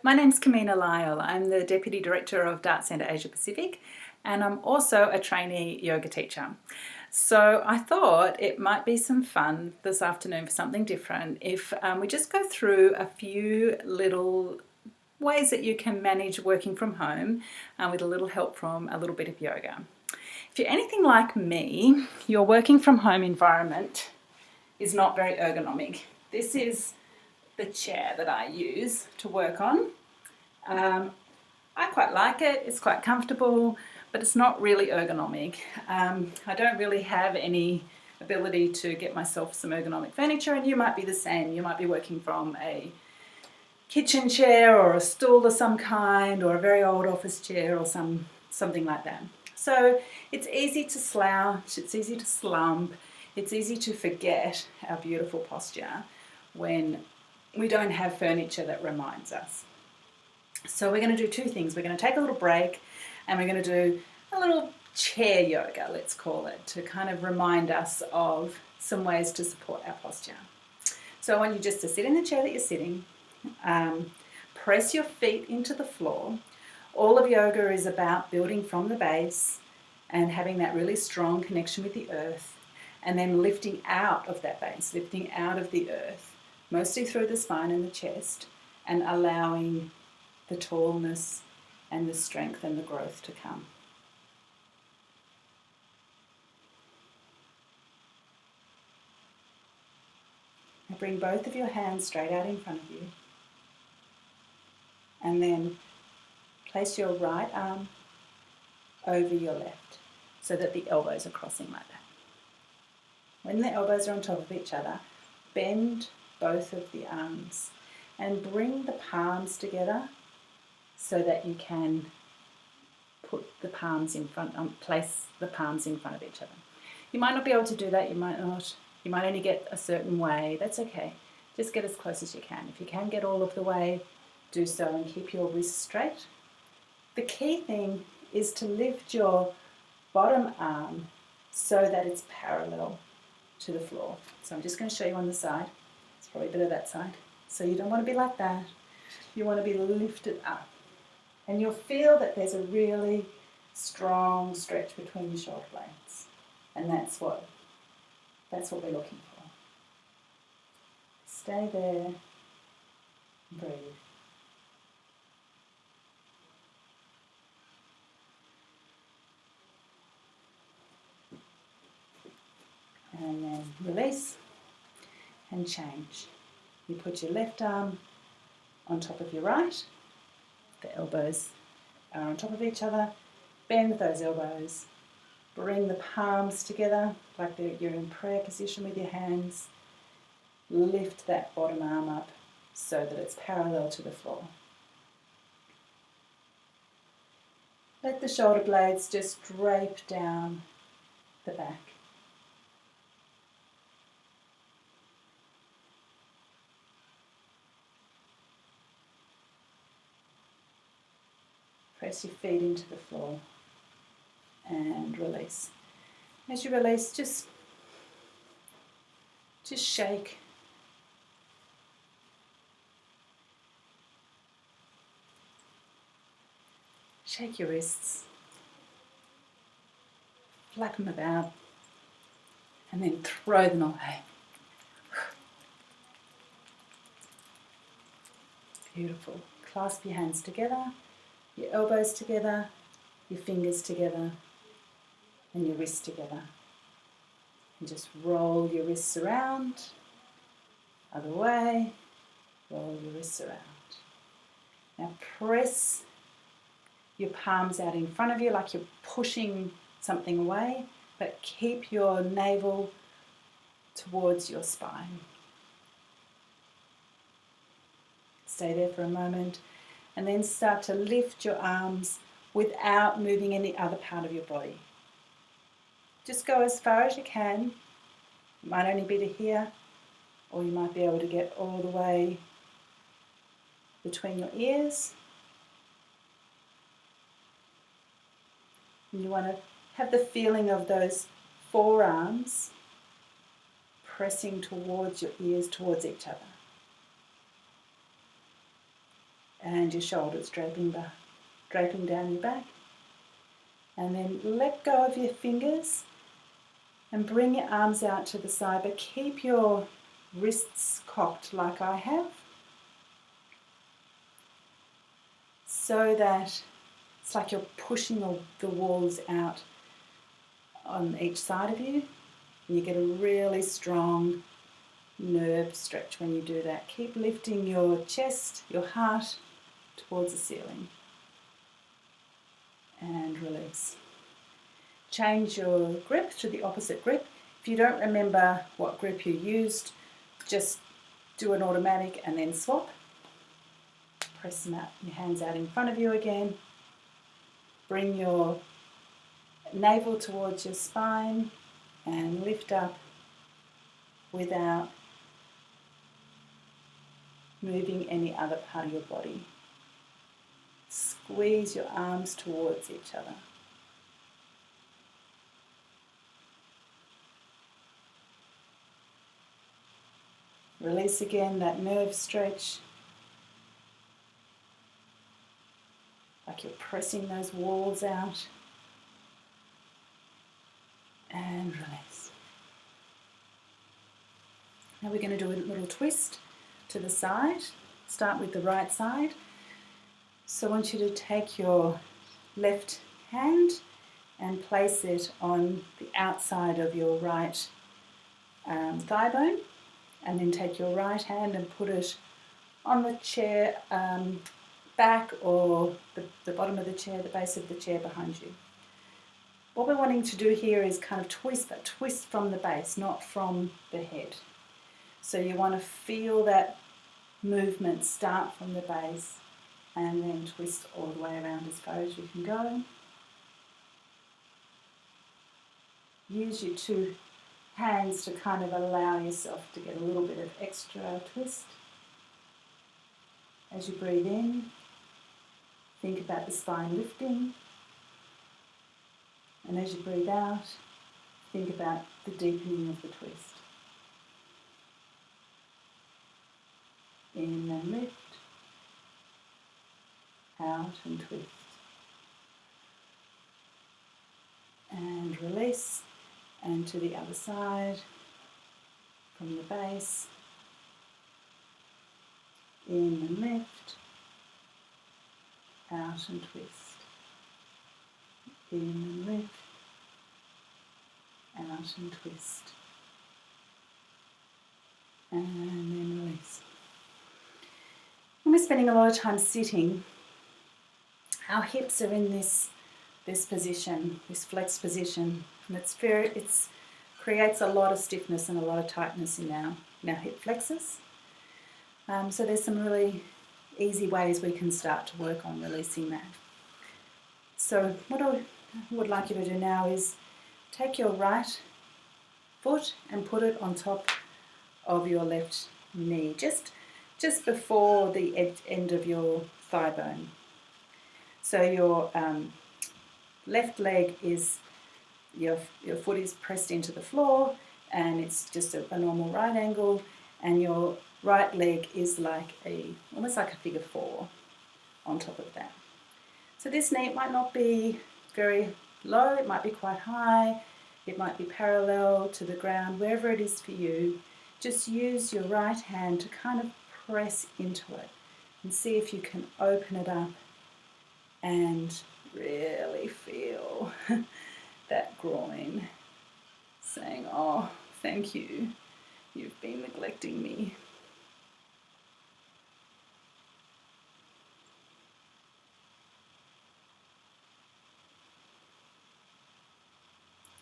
My name's Kamina Lyle. I'm the Deputy Director of Dart Centre Asia Pacific, and I'm also a trainee yoga teacher. So I thought it might be some fun this afternoon for something different if we just go through a few little ways that you can manage working from home with a little help from a little bit of yoga. If you're anything like me, your working from home environment is not very ergonomic. This is the chair that I use to work on. I quite like it, it's quite comfortable, but it's not really ergonomic. I don't really have any ability to get myself some ergonomic furniture, and you might be the same. You might be working from a kitchen chair or a stool of some kind, or a very old office chair or something like that. So it's easy to slouch, it's easy to slump, it's easy to forget our beautiful posture when we don't have furniture that reminds us. So we're going to do two things. We're going to take a little break and we're going to do a little chair yoga, let's call it, to kind of remind us of some ways to support our posture. So I want you just to sit in the chair that you're sitting, press your feet into the floor. All of yoga is about building from the base and having that really strong connection with the earth, and then lifting out of that base, lifting out of the earth, mostly through the spine and the chest, and allowing the tallness and the strength and the growth to come. Now bring both of your hands straight out in front of you, and then place your right arm over your left so that the elbows are crossing like that. When the elbows are on top of each other, bend both of the arms and bring the palms together so that you can put the palms in front, place the palms in front of each other. You might not be able to do that, you might not, you might only get a certain way, that's okay. Just get as close as you can. If you can get all of the way, do so and keep your wrists straight. The key thing is to lift your bottom arm so that it's parallel to the floor. So I'm just going to show you on the side. It's probably better that side. So you don't want to be like that. You want to be lifted up. And you'll feel that there's a really strong stretch between your shoulder blades. And that's what we're looking for. Stay there. Breathe. And then release and change. You put your left arm on top of your right. The elbows are on top of each other. Bend those elbows. Bring the palms together like you're in prayer position with your hands. Lift that bottom arm up so that it's parallel to the floor. Let the shoulder blades just drape down the back. Press your feet into the floor and release. As you release, just shake. Shake your wrists. Flap them about and then throw them away. Beautiful. Clasp your hands together. Your elbows together, your fingers together, and your wrists together. And just roll your wrists around, other way, roll your wrists around. Now press your palms out in front of you like you're pushing something away, but keep your navel towards your spine. Stay there for a moment. And then start to lift your arms without moving any other part of your body. Just go as far as you can. It might only be to here, or you might be able to get all the way between your ears. And you want to have the feeling of those forearms pressing towards your ears, towards each other. and your shoulders draping down your back. And then let go of your fingers and bring your arms out to the side, but keep your wrists cocked like I have, so that it's like you're pushing the walls out on each side of you. And you get a really strong nerve stretch when you do that. Keep lifting your chest, your heart towards the ceiling. And release. Change your grip to the opposite grip. If you don't remember what grip you used, just do an automatic and then swap. Press them out, your hands out in front of you again. Bring your navel towards your spine and lift up without moving any other part of your body. Squeeze your arms towards each other. Release again that nerve stretch. Like you're pressing those walls out. And release. Now we're going to do a little twist to the side. Start with the right side. So I want you to take your left hand and place it on the outside of your right thigh bone. And then take your right hand and put it on the chair back, or the bottom of the chair, the base of the chair behind you. What we're wanting to do here is kind of twist, but twist from the base, not from the head. So you want to feel that movement start from the base and then twist all the way around as far as you can go. Use your two hands to kind of allow yourself to get a little bit of extra twist. As you breathe in, think about the spine lifting. And as you breathe out, think about the deepening of the twist. In and lift, out and twist. And release, and to the other side, from the base. In and lift, out and twist. In and lift, out and twist. And then release. When we're spending a lot of time sitting, our hips are in this position, this flexed position, and it creates a lot of stiffness and a lot of tightness in our hip flexors. So there's some really easy ways we can start to work on releasing that. So what I would like you to do now is take your right foot and put it on top of your left knee, just before the end of your thigh bone. So your left leg is, your foot is pressed into the floor, and it's just a normal right angle, and your right leg is like almost like a figure four on top of that. So this knee might not be very low, it might be quite high, it might be parallel to the ground, wherever it is for you. Just use your right hand to kind of press into it and see if you can open it up and really feel that groin saying, "Oh, thank you, you've been neglecting me."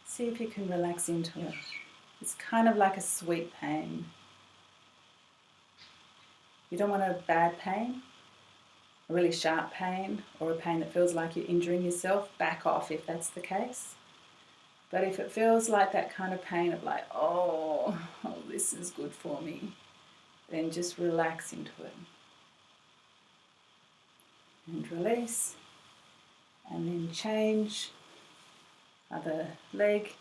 See if you can relax into it. It's kind of like a sweet pain. You don't want a bad pain, a really sharp pain, or a pain that feels like you're injuring yourself. Back off if that's the case. But if it feels like that kind of pain of like, oh, this is good for me, then just relax into it. And release. And then change. Other leg.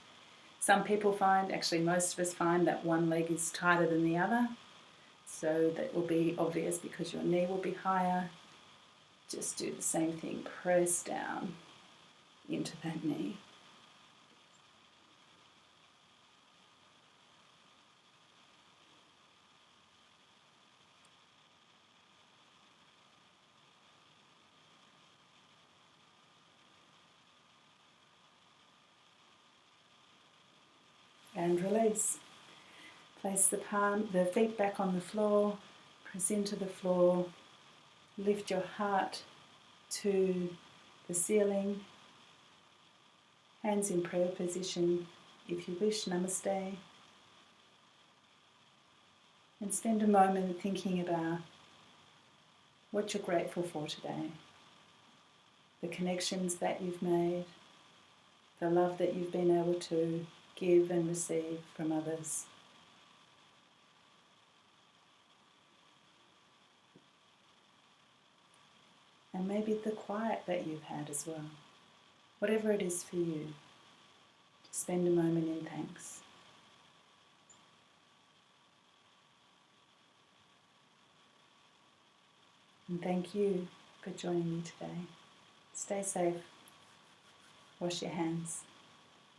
Some people find, actually most of us find, that one leg is tighter than the other. So that will be obvious because your knee will be higher. Just do the same thing, press down into that knee. And release. Place the feet back on the floor, press into the floor, lift your heart to the ceiling, hands in prayer position if you wish, namaste, and spend a moment thinking about what you're grateful for today, the connections that you've made, the love that you've been able to give and receive from others. And maybe the quiet that you've had as well. Whatever it is for you, spend a moment in thanks. And thank you for joining me today. Stay safe, wash your hands,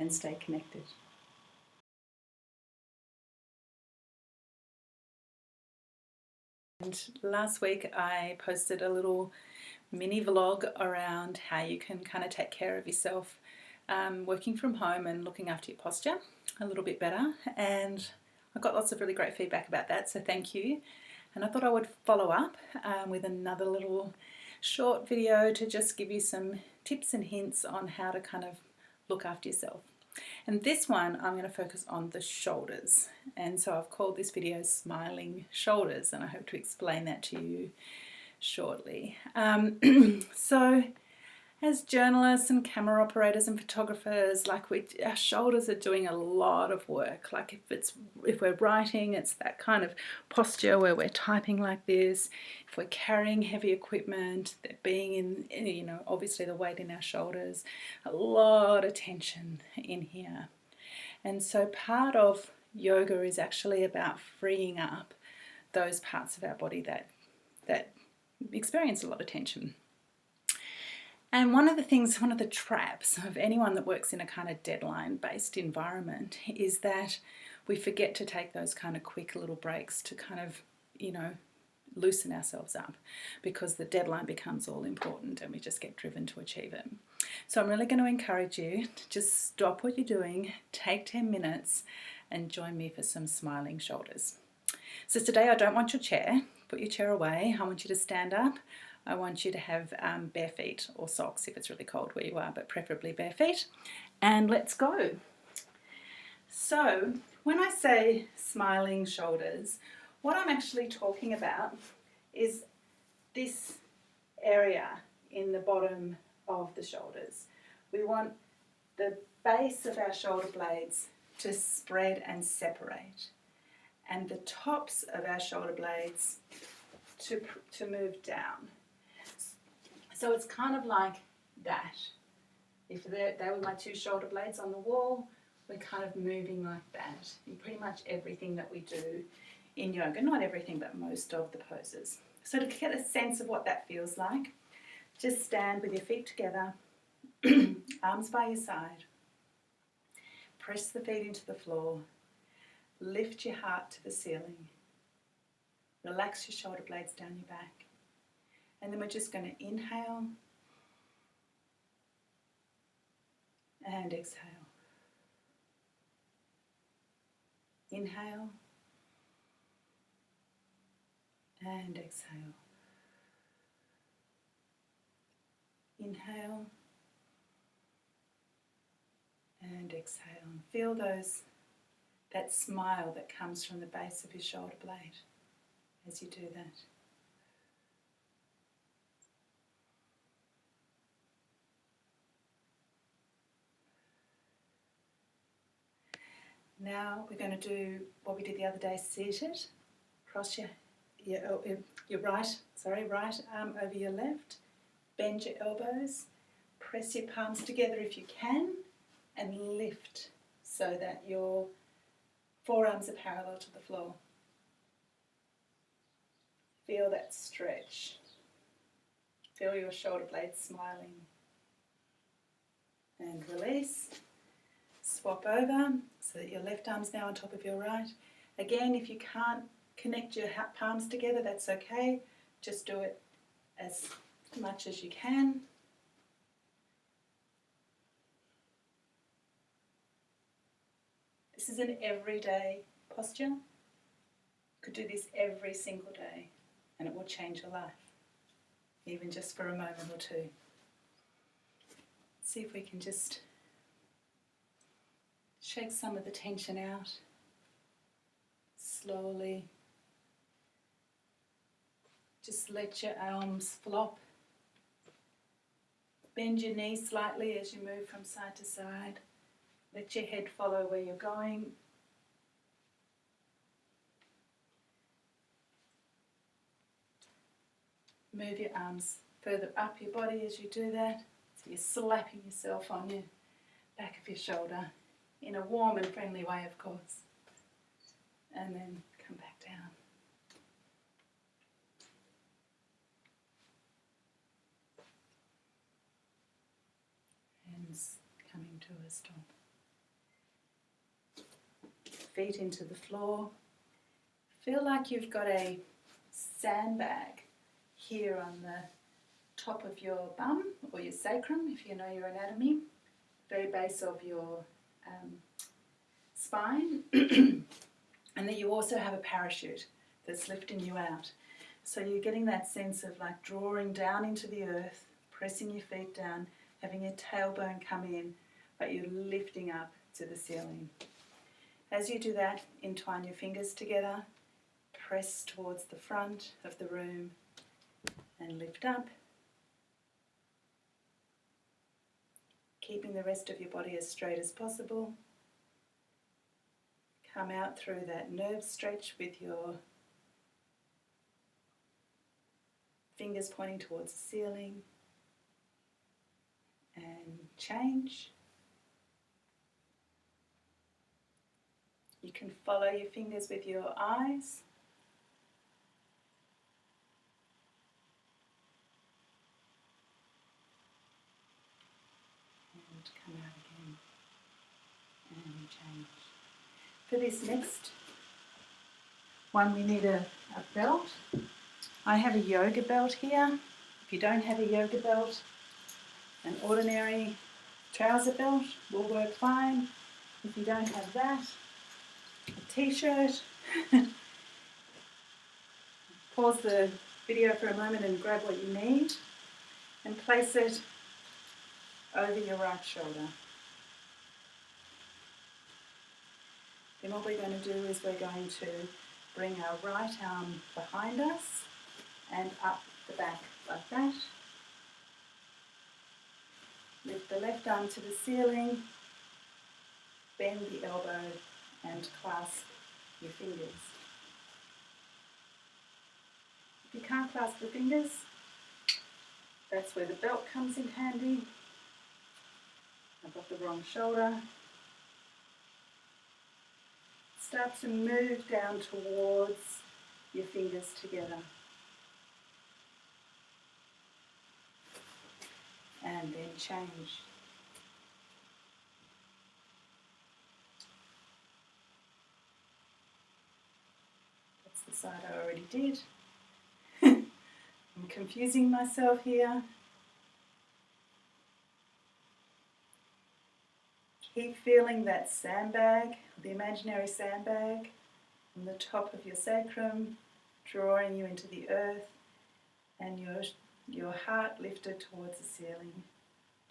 and stay connected. And last week I posted a little mini vlog around how you can kind of take care of yourself working from home and looking after your posture a little bit better, and I got lots of really great feedback about that, so thank you. And I thought I would follow up with another little short video to just give you some tips and hints on how to kind of look after yourself. And this one I'm going to focus on the shoulders, and so I've called this video Smiling Shoulders, and I hope to explain that to you shortly. So as journalists and camera operators and photographers, like our shoulders are doing a lot of work. Like if we're writing, it's that kind of posture where we're typing like this. If we're carrying heavy equipment, they're being in, you know, obviously the weight in our shoulders, a lot of tension in here. And so part of yoga is actually about freeing up those parts of our body that experience a lot of tension. And one of the traps of anyone that works in a kind of deadline-based environment is that we forget to take those kind of quick little breaks to kind of, you know, loosen ourselves up, because the deadline becomes all important and we just get driven to achieve it. So I'm really going to encourage you to just stop what you're doing, take 10 minutes and join me for some smiling shoulders. So today I don't want your chair. Put your chair away. I want you to stand up. I want you to have bare feet or socks if it's really cold where you are, but preferably bare feet. And let's go. So when I say smiling shoulders, what I'm actually talking about is this area in the bottom of the shoulders. We want the base of our shoulder blades to spread and separate, and the tops of our shoulder blades to move down. So it's kind of like that. If they were my two shoulder blades on the wall, we're kind of moving like that in pretty much everything that we do in yoga. Not everything, but most of the poses. So to get a sense of what that feels like, just stand with your feet together, arms by your side, press the feet into the floor, lift your heart to the ceiling, relax your shoulder blades down your back. And then we're just going to inhale and exhale. Inhale and exhale. Inhale and exhale. And feel that smile that comes from the base of your shoulder blade as you do that. Now we're going to do what we did the other day, seated. Cross your right arm over your left. Bend your elbows. Press your palms together if you can, and lift so that your forearms are parallel to the floor. Feel that stretch. Feel your shoulder blades smiling. And release. Swap over so that your left arm's now on top of your right. Again, if you can't connect your palms together, that's okay. Just do it as much as you can. This is an everyday posture. You could do this every single day and it will change your life, even just for a moment or two. See if we can just shake some of the tension out slowly. Just let your arms flop. Bend your knees slightly as you move from side to side. Let your head follow where you're going. Move your arms further up your body as you do that. So you're slapping yourself on your back of your shoulder in a warm and friendly way, of course. And then come back down. Hands coming to a stop. Feet into the floor. Feel like you've got a sandbag here on the top of your bum or your sacrum, if you know your anatomy, very base of your spine, and that you also have a parachute that's lifting you out. So you're getting that sense of like drawing down into the earth, pressing your feet down, having your tailbone come in, but you're lifting up to the ceiling. As you do that, entwine your fingers together, press towards the front of the room and lift up, keeping the rest of your body as straight as possible. Come out through that nerve stretch with your fingers pointing towards the ceiling and change. You can follow your fingers with your eyes. And come out again and change. For this next one, we need a belt. I have a yoga belt here. If you don't have a yoga belt, an ordinary trouser belt will work fine. If you don't have that, a t-shirt. Pause the video for a moment and grab what you need and place it over your right shoulder. Then what we're going to do is we're going to bring our right arm behind us and up the back like that. Lift the left arm to the ceiling, bend the elbow and clasp your fingers. If you can't clasp the fingers, that's where the belt comes in handy. I've got the wrong shoulder. Start to move down towards your fingers together. And then change. That's the side I already did. I'm confusing myself here. Keep feeling that sandbag, the imaginary sandbag, on the top of your sacrum, drawing you into the earth, and your heart lifted towards the ceiling,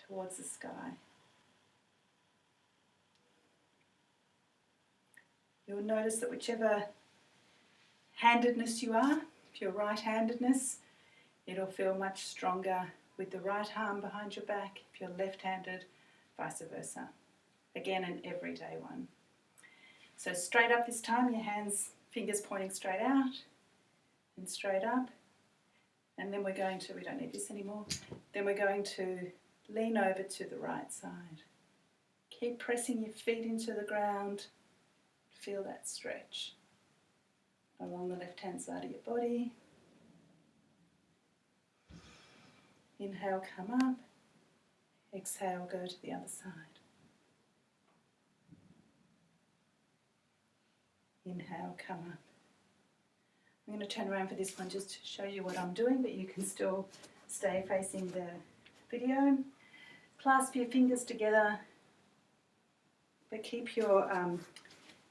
towards the sky. You'll notice that whichever handedness you are, if you're right-handedness, it'll feel much stronger with the right arm behind your back. If you're left-handed, vice versa. Again, an everyday one. So straight up this time, your hands, fingers pointing straight out and straight up. And then we're going to, we don't need this anymore, then we're going to lean over to the right side. Keep pressing your feet into the ground. Feel that stretch along the left-hand side of your body. Inhale, come up. Exhale, go to the other side. Inhale, come up. I'm going to turn around for this one just to show you what I'm doing, but you can still stay facing the video. Clasp your fingers together, but keep your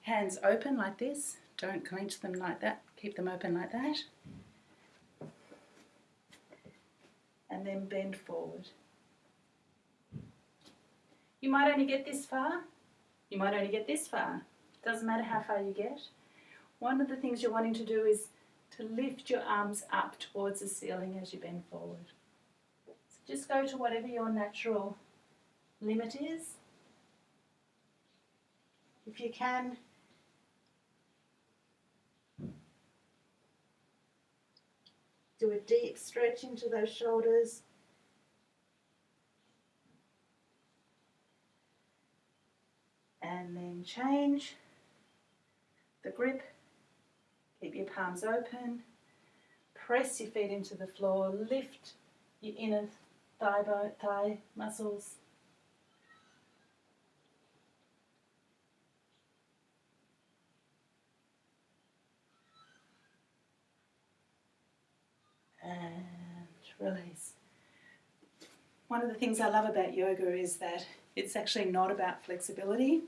hands open like this. Don't clench them like that. Keep them open like that. And then bend forward. You might only get this far. You might only get this far. Doesn't matter how far you get. One of the things you're wanting to do is to lift your arms up towards the ceiling as you bend forward. So just go to whatever your natural limit is. If you can, do a deep stretch into those shoulders. And then change the grip. Keep your palms open. Press your feet into the floor. Lift your inner thigh muscles. And release. One of the things I love about yoga is that it's actually not about flexibility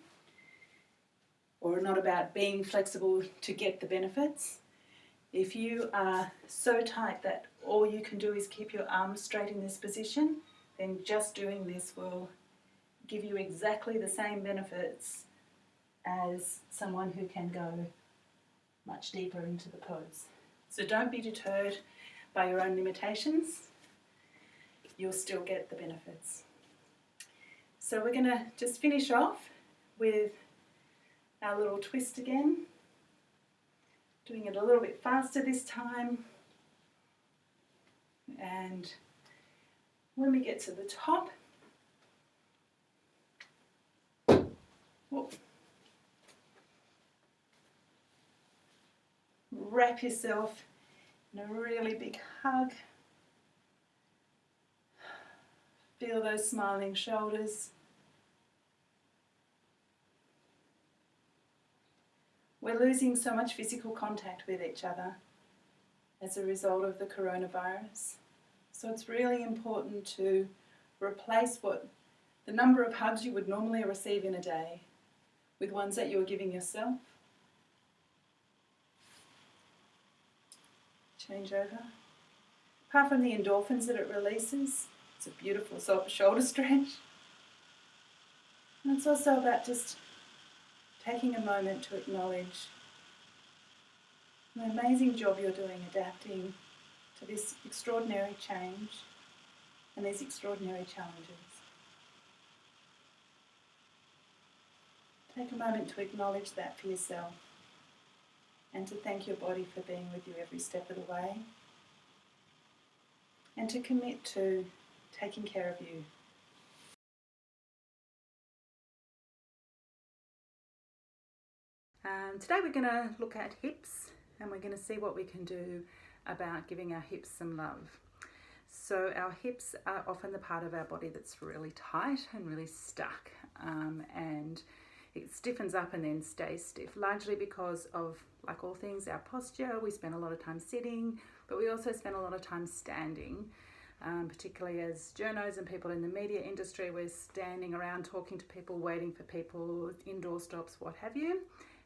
or not about being flexible to get the benefits. If you are so tight that all you can do is keep your arms straight in this position, then just doing this will give you exactly the same benefits as someone who can go much deeper into the pose. So don't be deterred by your own limitations. You'll still get the benefits. So we're going to just finish off with our little twist again. Doing it a little bit faster this time. And when we get to the top, wrap yourself in a really big hug. Feel those smiling shoulders. We're losing so much physical contact with each other as a result of the coronavirus. So it's really important to replace the number of hugs you would normally receive in a day with ones that you're giving yourself. Change over. Apart from the endorphins that it releases, it's a beautiful shoulder stretch. And it's also about just taking a moment to acknowledge the amazing job you're doing adapting to this extraordinary change and these extraordinary challenges. Take a moment to acknowledge that for yourself and to thank your body for being with you every step of the way and to commit to taking care of you. Today we're going to look at hips and we're going to see what we can do about giving our hips some love. So our hips are often the part of our body that's really tight and really stuck, and it stiffens up and then stays stiff, largely because of, like all things, our posture. We spend a lot of time sitting, but we also spend a lot of time standing, particularly as journos and people in the media industry. We're standing around talking to people, waiting for people, indoor stops, what have you,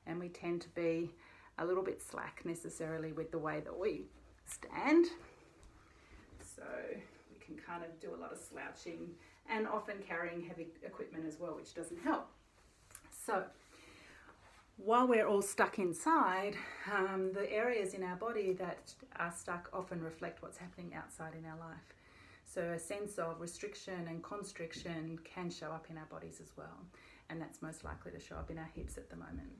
and we tend to be a little bit slack necessarily with the way that we stand. So we can kind of do a lot of slouching and often carrying heavy equipment as well, which doesn't help. So while we're all stuck inside, the areas in our body that are stuck often reflect what's happening outside in our life. So a sense of restriction and constriction can show up in our bodies as well, and that's most likely to show up in our hips at the moment.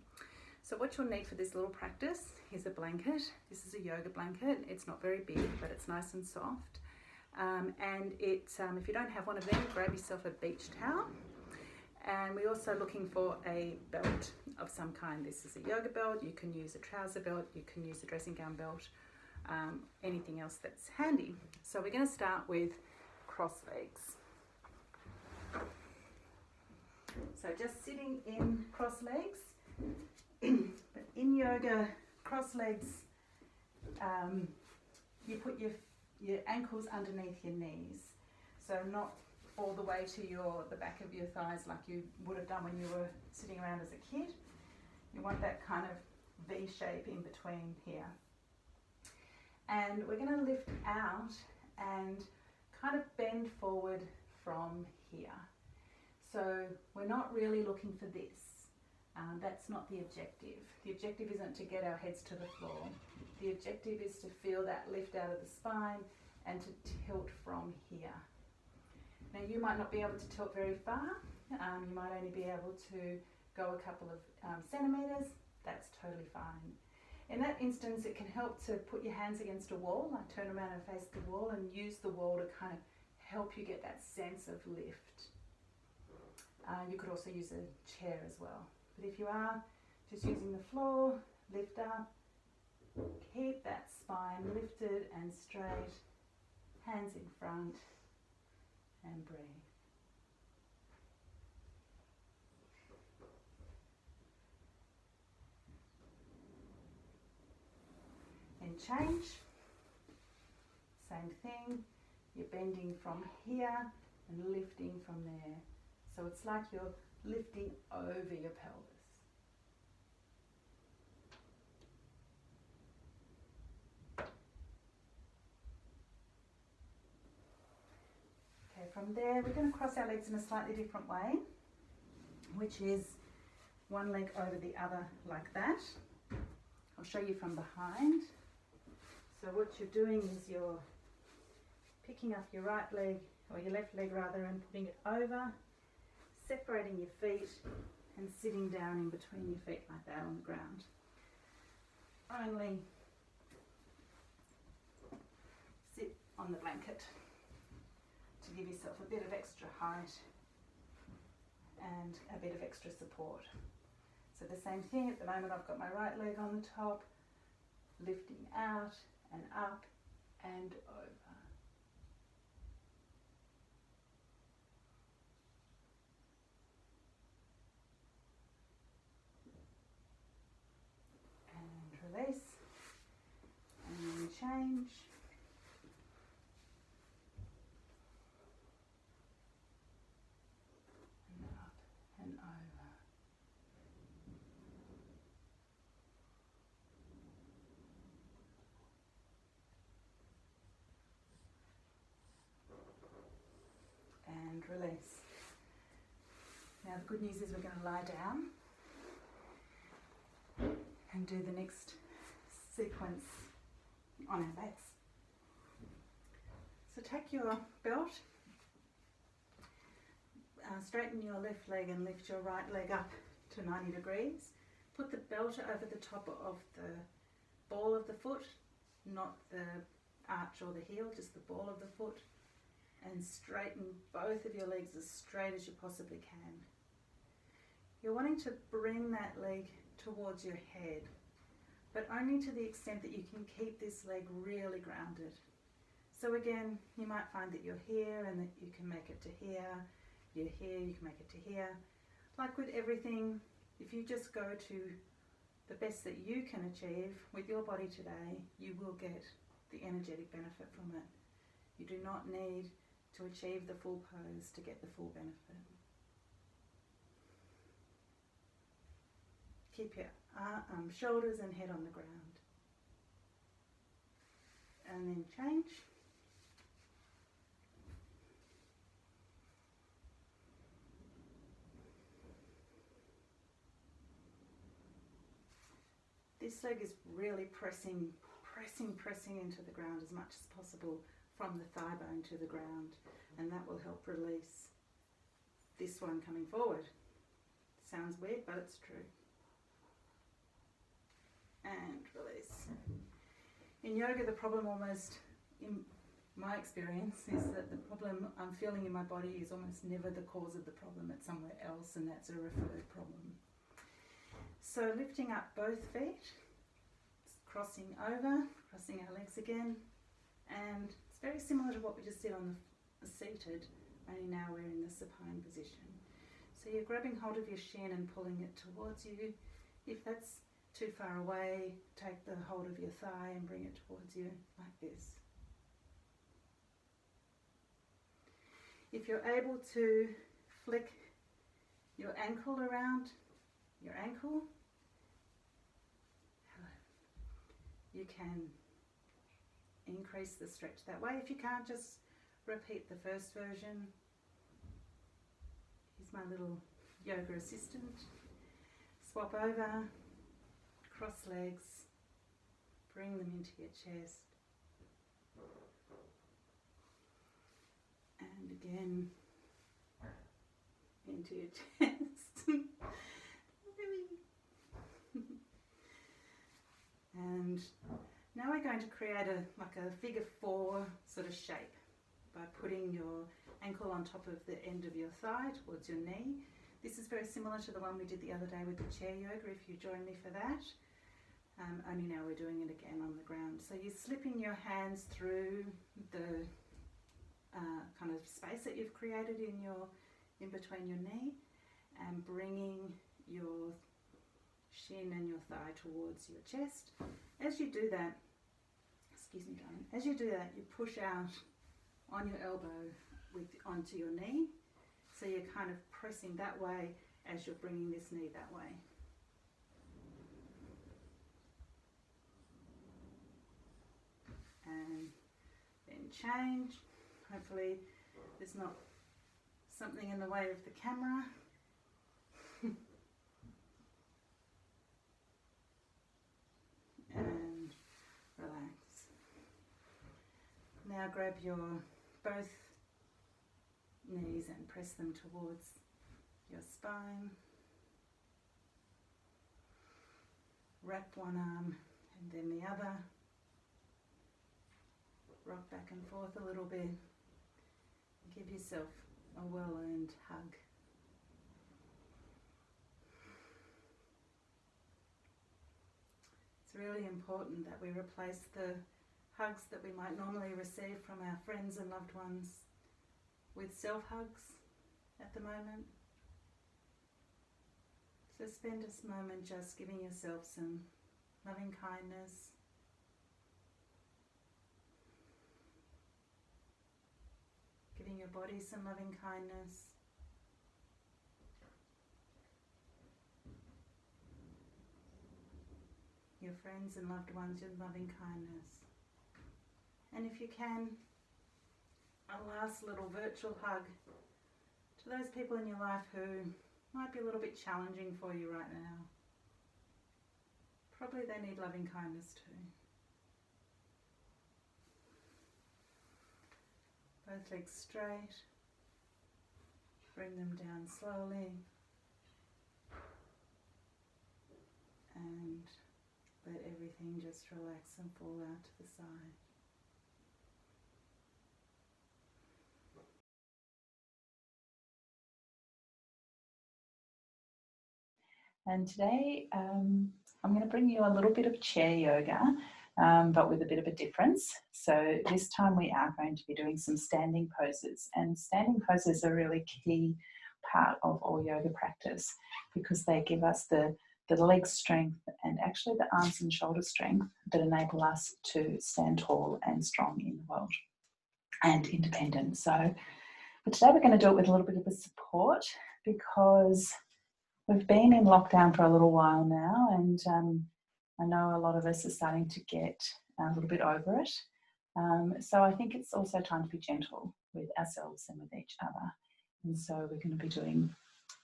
So what you'll need for this little practice is a blanket. This is a yoga blanket. It's not very big, but it's nice and soft. And if you don't have one of them, grab yourself a beach towel. And we're also looking for a belt of some kind. This is a yoga belt. You can use a trouser belt. You can use a dressing gown belt. Anything else that's handy. So we're going to start with cross legs. So just sitting in cross legs. But in yoga, cross legs, you put your ankles underneath your knees. So not all the way to the back of your thighs like you would have done when you were sitting around as a kid. You want that kind of V shape in between here. And we're going to lift out and kind of bend forward from here. So we're not really looking for this. That's not the objective. The objective isn't to get our heads to the floor. The objective is to feel that lift out of the spine and to tilt from here. Now you might not be able to tilt very far. You might only be able to go a couple of centimeters. That's totally fine. In that instance, it can help to put your hands against a wall, like turn around and face the wall and use the wall to kind of help you get that sense of lift. You could also use a chair as well. But if you are just using the floor, lift up, keep that spine lifted and straight, hands in front, and breathe. And change, same thing, you're bending from here and lifting from there. So it's like you're lifting over your pelvis. Okay, from there we're going to cross our legs in a slightly different way, which is one leg over the other like that. I'll show you from behind. So what you're doing is you're picking up your right leg, or your left leg rather, and putting it over, separating your feet and sitting down in between your feet like that on the ground. Only sit on the blanket to give yourself a bit of extra height and a bit of extra support. So the same thing, at the moment I've got my right leg on the top, lifting out and up and over. And release, and then change. And up and over. And release. Now the good news is we're going to lie down and do the next sequence on our backs. So take your belt, straighten your left leg and lift your right leg up to 90 degrees. Put the belt over the top of the ball of the foot, not the arch or the heel, just the ball of the foot, and straighten both of your legs as straight as you possibly can. You're wanting to bring that leg towards your head, but only to the extent that you can keep this leg really grounded. So again, you might find that you're here and that you can make it to here, you're here, you can make it to here. Like with everything, if you just go to the best that you can achieve with your body today, you will get the energetic benefit from it. You do not need to achieve the full pose to get the full benefit. Keep your shoulders and head on the ground. And then change. This leg is really pressing into the ground as much as possible from the thigh bone to the ground, and that will help release this one coming forward. Sounds weird, but it's true. And release. In yoga, the problem almost, in my experience, is that the problem I'm feeling in my body is almost never the cause of the problem. It's somewhere else, and that's a referred problem. So lifting up both feet, crossing over, crossing our legs again, and it's very similar to what we just did on seated, only now we're in the supine position. So you're grabbing hold of your shin and pulling it towards you. If that's too far away, take the hold of your thigh and bring it towards you like this. If you're able to flick your ankle around your ankle, you can increase the stretch that way. If you can't, just repeat the first version. Here's my little yoga assistant. Swap over, cross legs, bring them into your chest, and again into your chest. And now we're going to create a figure 4 sort of shape by putting your ankle on top of the end of your thigh towards your knee. This is very similar to the one we did the other day with the chair yoga, if you join me for that. Only now we're doing it again on the ground. So you're slipping your hands through the kind of space that you've created in between your knee, and bringing your shin and your thigh towards your chest. As you do that, excuse me darling, as you do that, you push out on your elbow onto your knee. So you're kind of pressing that way as you're bringing this knee that way. And then change. Hopefully there's not something in the way of the camera. And relax. Now grab your both knees and press them towards your spine. Wrap one arm and then the other. Rock back and forth a little bit. Give yourself a well-earned hug. It's really important that we replace the hugs that we might normally receive from our friends and loved ones with self-hugs at the moment. So spend this moment just giving yourself some loving kindness. Giving your body some loving kindness. Your friends and loved ones your loving kindness. And if you can, a last little virtual hug to those people in your life who might be a little bit challenging for you right now. Probably they need loving kindness too. Both legs straight. Bring them down slowly. And let everything just relax and fall out to the side. And today I'm going to bring you a little bit of chair yoga, but with a bit of a difference. So this time we are going to be doing some standing poses, and standing poses are a really key part of all yoga practice because they give us the leg strength and actually the arms and shoulder strength that enable us to stand tall and strong in the world and independent. But today we're going to do it with a little bit of a support because we've been in lockdown for a little while now, and I know a lot of us are starting to get a little bit over it. So I think it's also time to be gentle with ourselves and with each other. And so we're going to be doing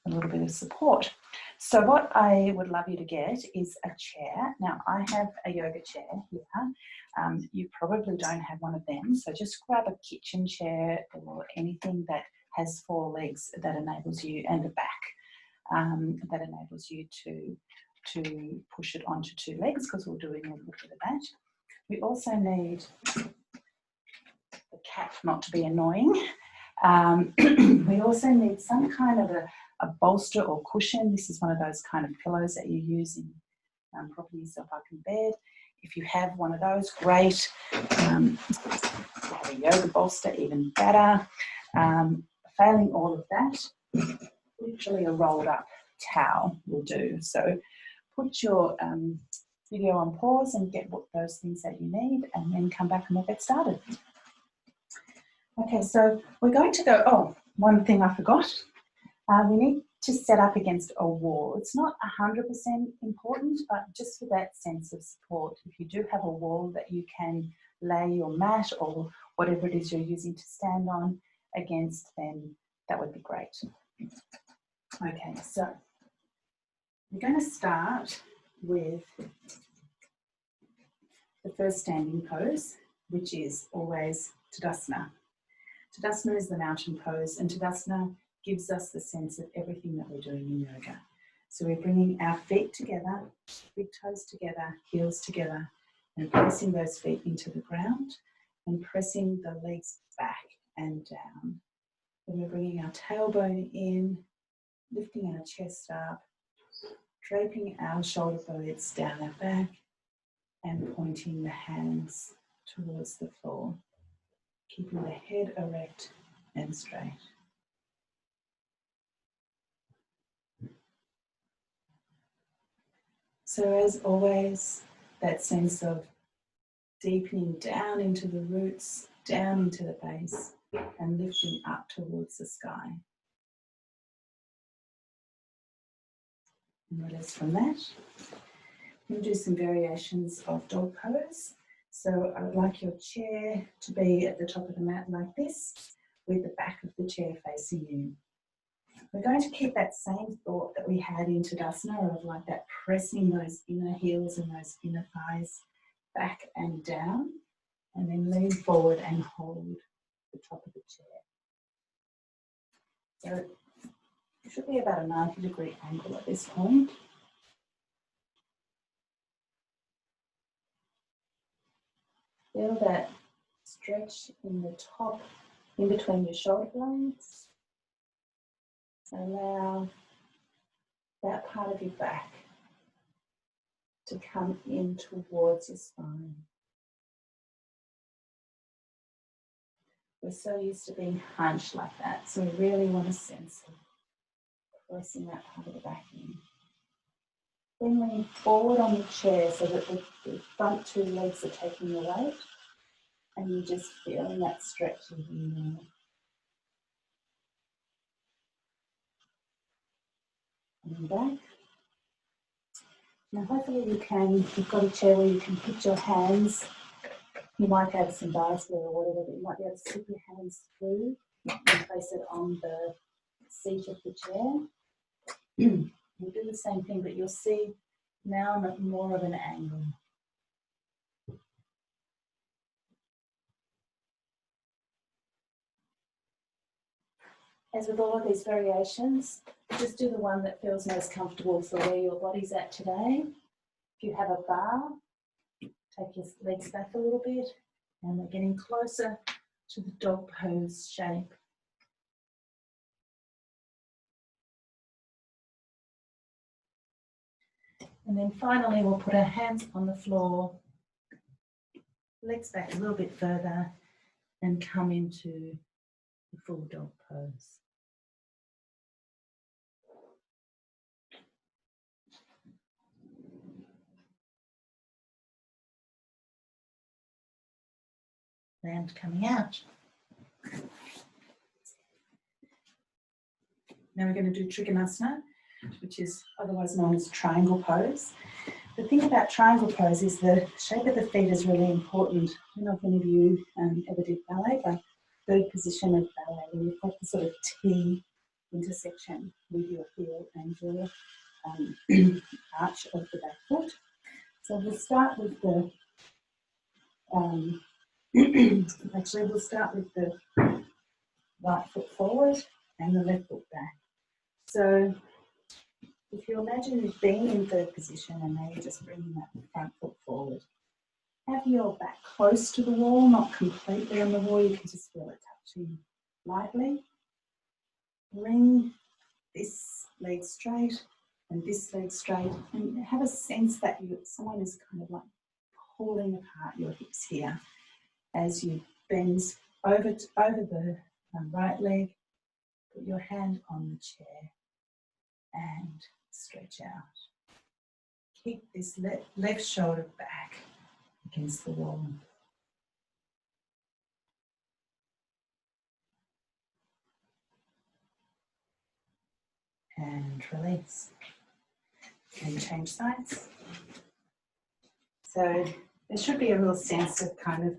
a little bit of support. So what I would love you to get is a chair. Now I have a yoga chair here. You probably don't have one of them, so just grab a kitchen chair or anything that has 4 legs that enables you, and a back. That enables you to push it onto 2 legs, because we're doing a little bit of that. We also need the cat not to be annoying. We also need some kind of a bolster or cushion. This is one of those kind of pillows that you use in propping yourself up in bed. If you have one of those, great. If you have a yoga bolster, even better. Failing all of that, literally a rolled up towel will do. So put your video on pause and get those things that you need, and then come back and we'll get started. Okay, so we're going to go, oh, one thing I forgot. We need to set up against a wall. It's not 100% important, but just for that sense of support. If you do have a wall that you can lay your mat or whatever it is you're using to stand on against, then that would be great. Okay, so we're going to start with the first standing pose, which is always Tadasana. Tadasana is the mountain pose, and Tadasana gives us the sense of everything that we're doing in yoga. So we're bringing our feet together, big toes together, heels together, and pressing those feet into the ground and pressing the legs back and down. Then we're bringing our tailbone in, lifting our chest up, draping our shoulder blades down our back, and pointing the hands towards the floor, keeping the head erect and straight. So as always, that sense of deepening down into the roots, down into the base, and lifting up towards the sky. And release from that. We'll do some variations of dog pose. So I would like your chair to be at the top of the mat like this, with the back of the chair facing you. We're going to keep that same thought that we had in Tadasana of like that pressing those inner heels and those inner thighs back and down, and then lean forward and hold the top of the chair. So it should be about a 90-degree angle at this point. Feel that stretch in the top, in between your shoulder blades. Allow that part of your back to come in towards your spine. We're so used to being hunched like that, so we really want a sense of pressing that part of the back in. Then lean forward on the chair so that the front two legs are taking the weight, and you're just feeling that stretch in there. And back. Now hopefully you've got a chair where you can put your hands. You might have some bars there or whatever, but you might be able to slip your hands through and place it on the seat of the chair. We'll do the same thing, but you'll see now more of an angle. As with all of these variations, just do the one that feels most comfortable for where your body's at today. If you have a bar, take your legs back a little bit, and we're getting closer to the dog pose shape. And then finally, we'll put our hands on the floor, legs back a little bit further, and come into the full dog pose. And coming out. Now we're going to do Trikonasana, which is otherwise known as triangle pose. The thing about triangle pose is the shape of the feet is really important. I don't know if any of you ever did ballet, but third position of ballet, when you've got the sort of T intersection with your heel and your arch of the back foot. So we'll start with the actually, we'll start with the right foot forward and the left foot back. So if you imagine you've been in third position and now you're just bringing that front foot forward, have your back close to the wall, not completely on the wall. You can just feel it touching lightly. Bring this leg straight and this leg straight, and have a sense that someone is kind of like pulling apart your hips here as you bend over the right leg, put your hand on the chair and stretch out. Keep this left shoulder back against the wall. And release. And change sides. So there should be a real sense of kind of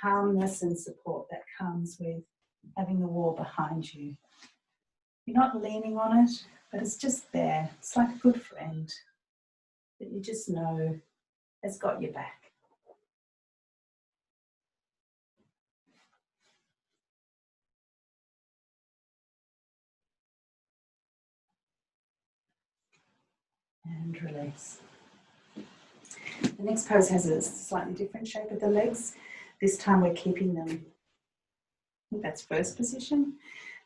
calmness and support that comes with having the wall behind you. You're not leaning on it, but it's just there. It's like a good friend that you just know has got your back. And release. The next pose has a slightly different shape of the legs. This time we're keeping them, I think that's first position.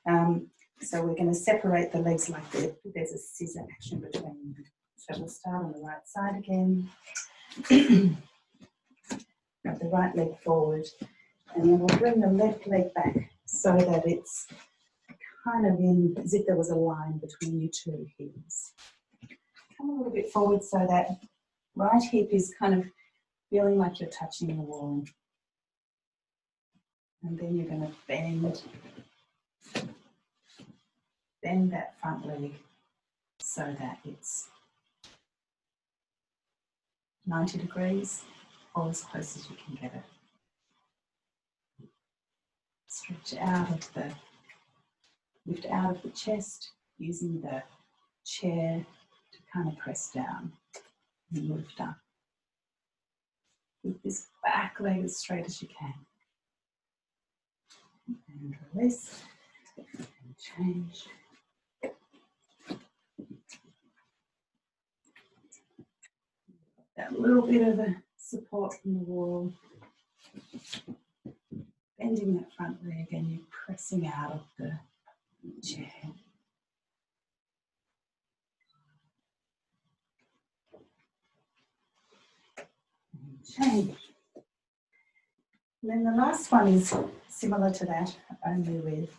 So we're going to separate the legs like there's a scissor action between them. So we'll start on the right side again. Grab the right leg forward, and then we'll bring the left leg back so that it's kind of in as if there was a line between your two heels. Come a little bit forward so that right hip is kind of feeling like you're touching the wall. And then you're going to bend that front leg so that it's 90 degrees or as close as you can get it. Stretch out of lift out of the chest using the chair to kind of press down and lift up. Keep this back leg as straight as you can. And release and change. That little bit of a support from the wall. Bending that front leg and you're pressing out of the chair. And change. And then the last one is similar to that, only with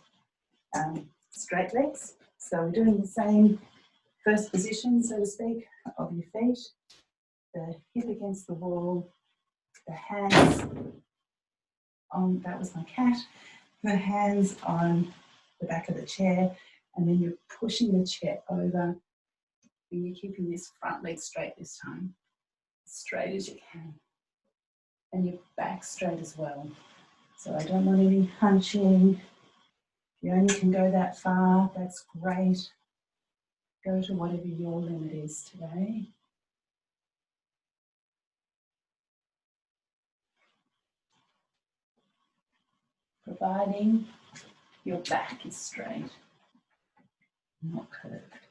straight legs. So we're doing the same first position, so to speak, of your feet. The hip against the wall, the hands on, that was my cat, the hands on the back of the chair, and then you're pushing the chair over and you're keeping this front leg straight this time, as straight as you can. And your back straight as well. So I don't want any hunching. If you only can go that far, that's great. Go to whatever your limit is today. Providing your back is straight, not curved.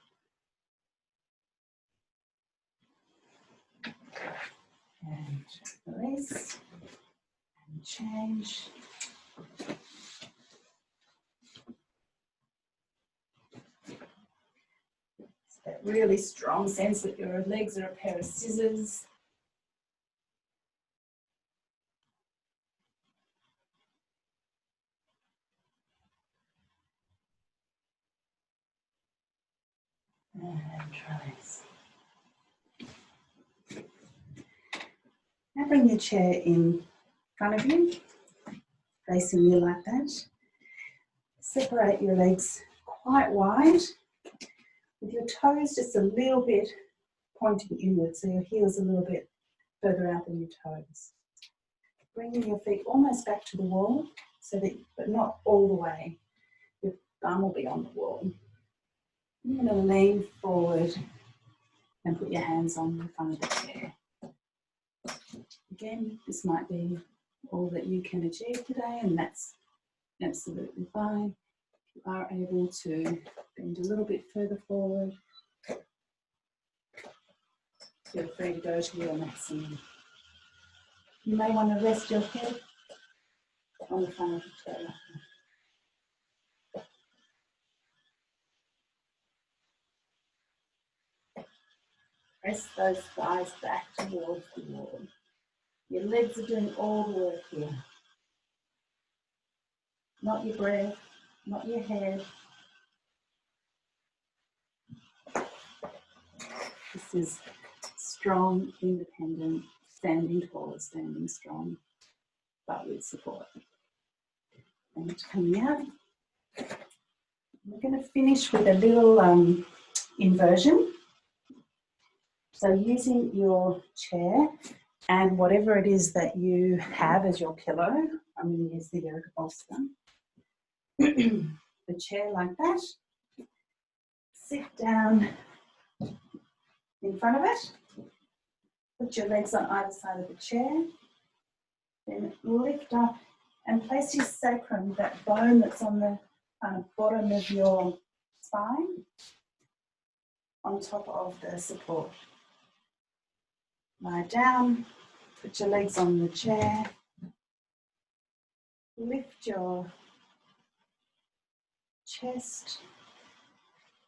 And release and change. It's that really strong sense that your legs are a pair of scissors. And release. Now bring your chair in front of you, facing you like that. Separate your legs quite wide, with your toes just a little bit pointing inward, so your heel's a little bit further out than your toes. Bringing your feet almost back to the wall, so that, but not all the way. Your bum will be on the wall. You're going to lean forward and put your hands on the front of the chair. Again, this might be all that you can achieve today, and that's absolutely fine. If you are able to bend a little bit further forward, feel free to go to your maximum. You may want to rest your head on the front of the chair. Press those thighs back towards the wall. Your legs are doing all the work here. Not your breath, not your head. This is strong, independent, standing tall, standing strong, but with support. And coming out. We're going to finish with a little inversion. So using your chair and whatever it is that you have as your pillow, I'm going to use the yoga bolster. The chair like that. Sit down in front of it. Put your legs on either side of the chair. Then lift up and place your sacrum, that bone that's on the bottom of your spine, on top of the support. Lie down, put your legs on the chair, lift your chest,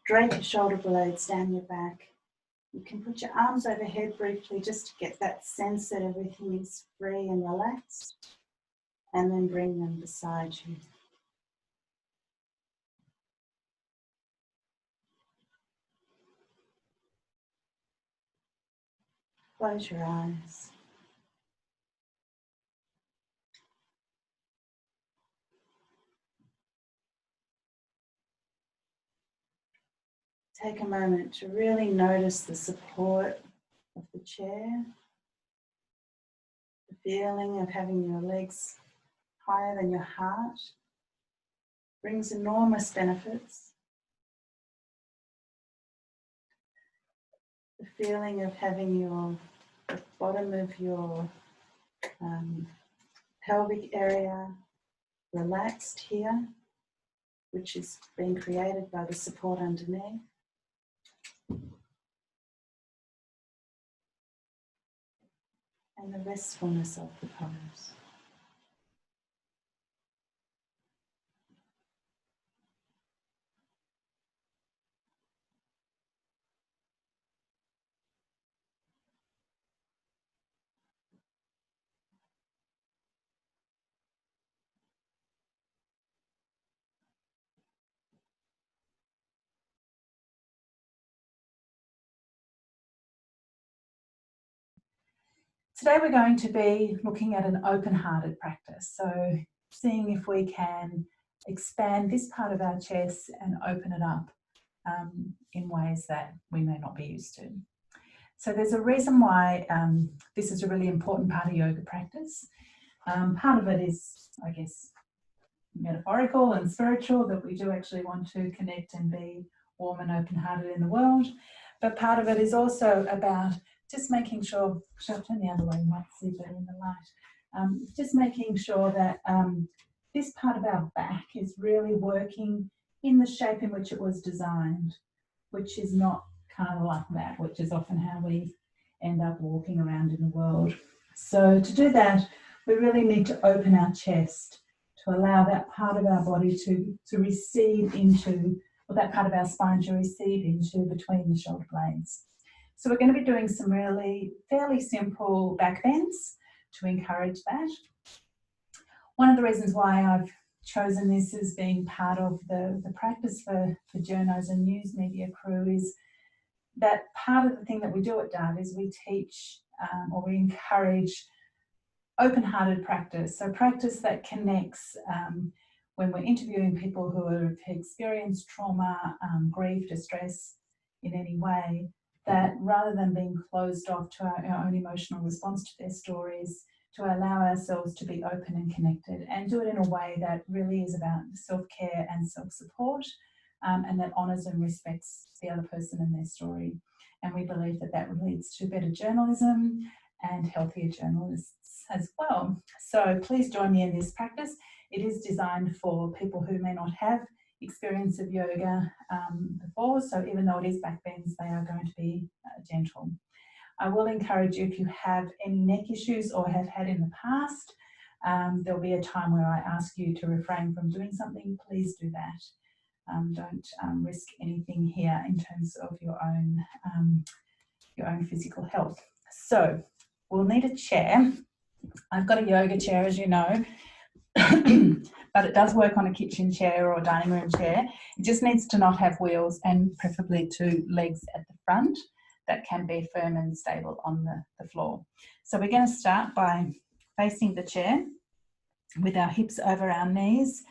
drape your shoulder blades down your back. You can put your arms overhead briefly just to get that sense that everything is free and relaxed, and then bring them beside you. Close your eyes. Take a moment to really notice the support of the chair, the feeling of having your legs higher than your heart brings enormous benefits. The feeling of having the bottom of your pelvic area relaxed here, which is being created by the support underneath. And the restfulness of the pose. Today we're going to be looking at an open-hearted practice. So seeing if we can expand this part of our chest and open it up in ways that we may not be used to. So there's a reason why this is a really important part of yoga practice. Part of it is, I guess, metaphorical and spiritual, that we do actually want to connect and be warm and open-hearted in the world. But part of it is also about just making sure, shall I turn the other way, you might see better in the light, just making sure that this part of our back is really working in the shape in which it was designed, which is not kind of like that, which is often how we end up walking around in the world. So to do that, we really need to open our chest to allow that part of our body to recede into, or that part of our spine to recede into between the shoulder blades. So we're going to be doing some really fairly simple back bends to encourage that. One of the reasons why I've chosen this as being part of the practice for journos and news media crew is that part of the thing that we do at DART is we teach or we encourage open-hearted practice. So practice that connects when we're interviewing people who have experienced trauma, grief, distress in any way, that rather than being closed off to our own emotional response to their stories, to allow ourselves to be open and connected and do it in a way that really is about self-care and self-support, and that honours and respects the other person and their story. And we believe that that leads to better journalism and healthier journalists as well. So please join me in this practice. It is designed for people who may not have experience of yoga before, so even though it is back bends, they are going to be gentle. I will encourage you, if you have any neck issues or have had in the past, there'll be a time where I ask you to refrain from doing something. Please do that. Don't risk anything here in terms of your own physical health. So we'll need a chair. I've got a yoga chair, as you know, but it does work on a kitchen chair or dining room chair. It just needs to not have wheels and preferably 2 legs at the front that can be firm and stable on the floor. So we're going to start by facing the chair with our hips over our knees,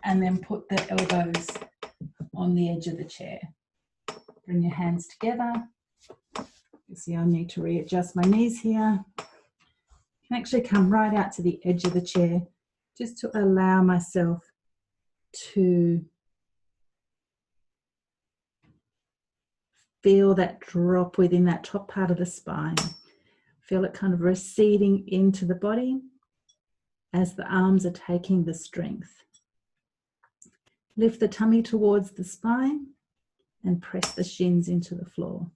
and then put the elbows on the edge of the chair. Bring your hands together. You see I need to readjust my knees here. I can actually come right out to the edge of the chair just to allow myself to feel that drop within that top part of the spine. Feel it kind of receding into the body as the arms are taking the strength. Lift the tummy towards the spine and press the shins into the floor.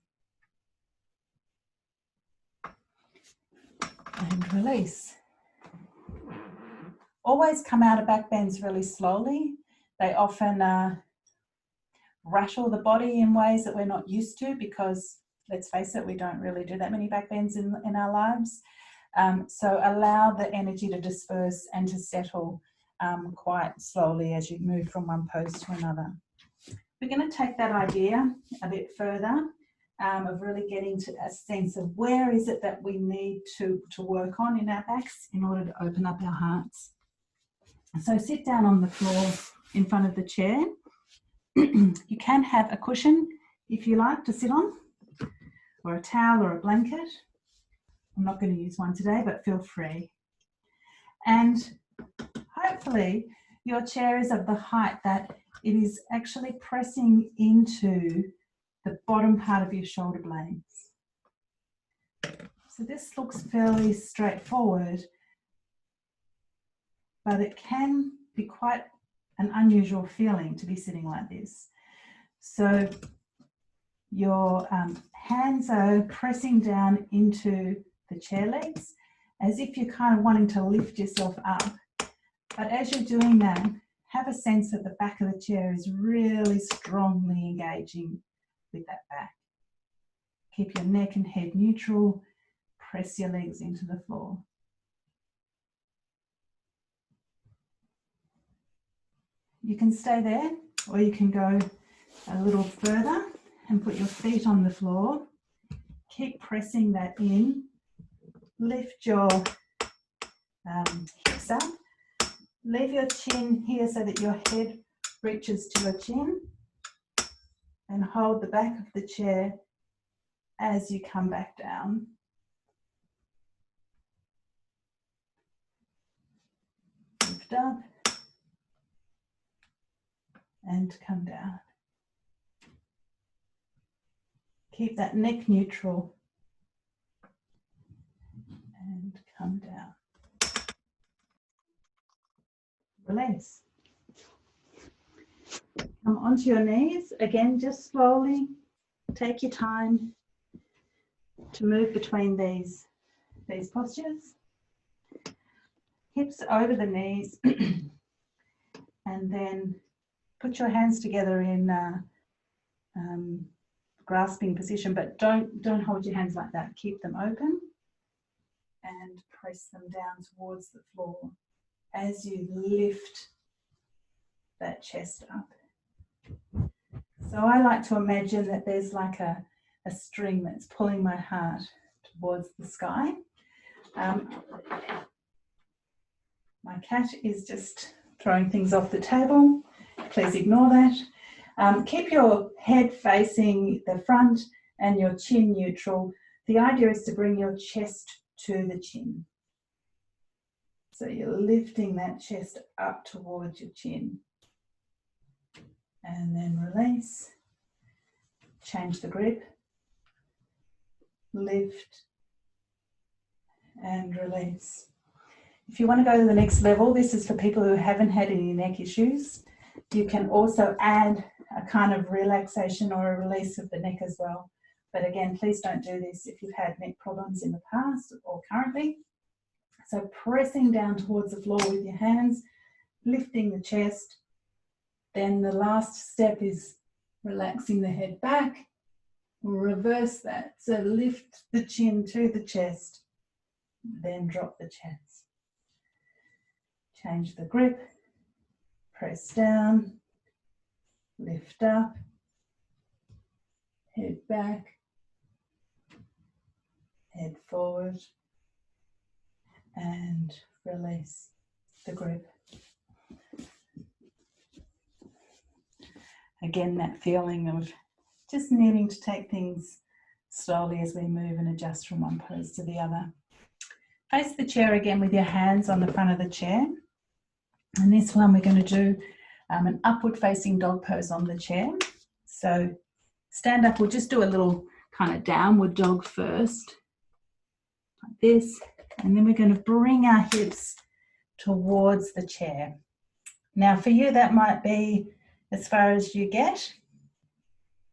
And release. Always come out of back bends really slowly. They often rattle the body in ways that we're not used to because, let's face it, we don't really do that many back bends in our lives. So allow the energy to disperse and to settle quite slowly as you move from one pose to another. We're going to take that idea a bit further of really getting to a sense of where is it that we need to work on in our backs in order to open up our hearts. So sit down on the floor in front of the chair. You can have a cushion if you like to sit on, or a towel or a blanket. I'm not going to use one today, but feel free. And hopefully your chair is of the height that it is actually pressing into the bottom part of your shoulder blades. So this looks fairly straightforward, but it can be quite an unusual feeling to be sitting like this. So your hands are pressing down into the chair legs as if you're kind of wanting to lift yourself up. But as you're doing that, have a sense that the back of the chair is really strongly engaging with that back. Keep your neck and head neutral. Press your legs into the floor. You can stay there, or you can go a little further and put your feet on the floor. Keep pressing that in. Lift your hips up. Leave your chin here so that your head reaches to your chin, and hold the back of the chair as you come back down. Lift up and come down. Keep that neck neutral and come down. Release. Come onto your knees. Again, just slowly take your time to move between these postures. Hips over the knees and then put your hands together in grasping position, but don't hold your hands like that. Keep them open and press them down towards the floor as you lift that chest up. So I like to imagine that there's like a string that's pulling my heart towards the sky. My cat is just throwing things off the table. Please ignore that. Keep your head facing the front and your chin neutral. The idea is to bring your chest to the chin. So you're lifting that chest up towards your chin. And then release. Change the grip. Lift and release. If you want to go to the next level, this is for people who haven't had any neck issues. You can also add a kind of relaxation or a release of the neck as well. But again, please don't do this if you've had neck problems in the past or currently. So pressing down towards the floor with your hands, lifting the chest. Then the last step is relaxing the head back. We'll reverse that. So lift the chin to the chest then drop the chest. Change the grip, press down, lift up, head back, head forward, and release the grip. Again, that feeling of just needing to take things slowly as we move and adjust from one pose to the other. Face the chair again with your hands on the front of the chair. And this one we're going to do an upward facing dog pose on the chair. So stand up, we'll just do a little kind of downward dog first, like this, and then we're going to bring our hips towards the chair. Now for you that might be as far as you get,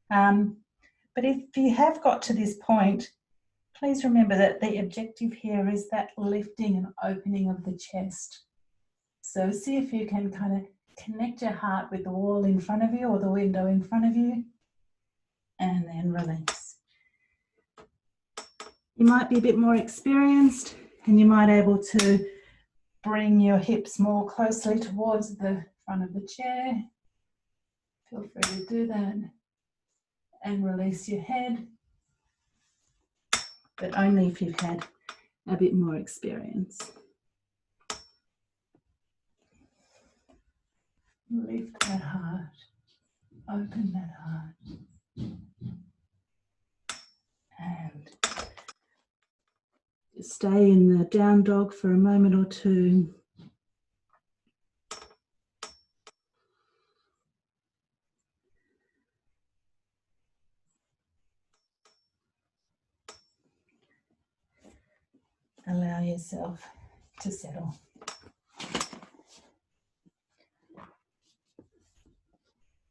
but if you have got to this point, please remember that the objective here is that lifting and opening of the chest. So see if you can kind of connect your heart with the wall in front of you or the window in front of you, and then release. You might be a bit more experienced and you might be able to bring your hips more closely towards the front of the chair. Feel free to do that and release your head, but only if you've had a bit more experience. Lift that heart, open that heart, and stay in the down dog for a moment or two. Allow yourself to settle.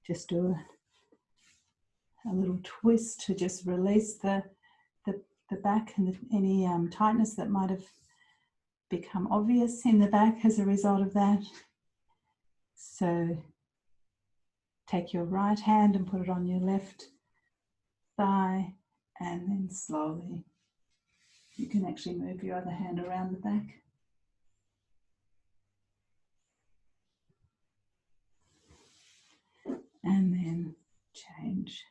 Just do a little twist to just release the back and any tightness that might have become obvious in the back as a result of that. So take your right hand and put it on your left thigh, and then slowly you can actually move your other hand around the back. And then change.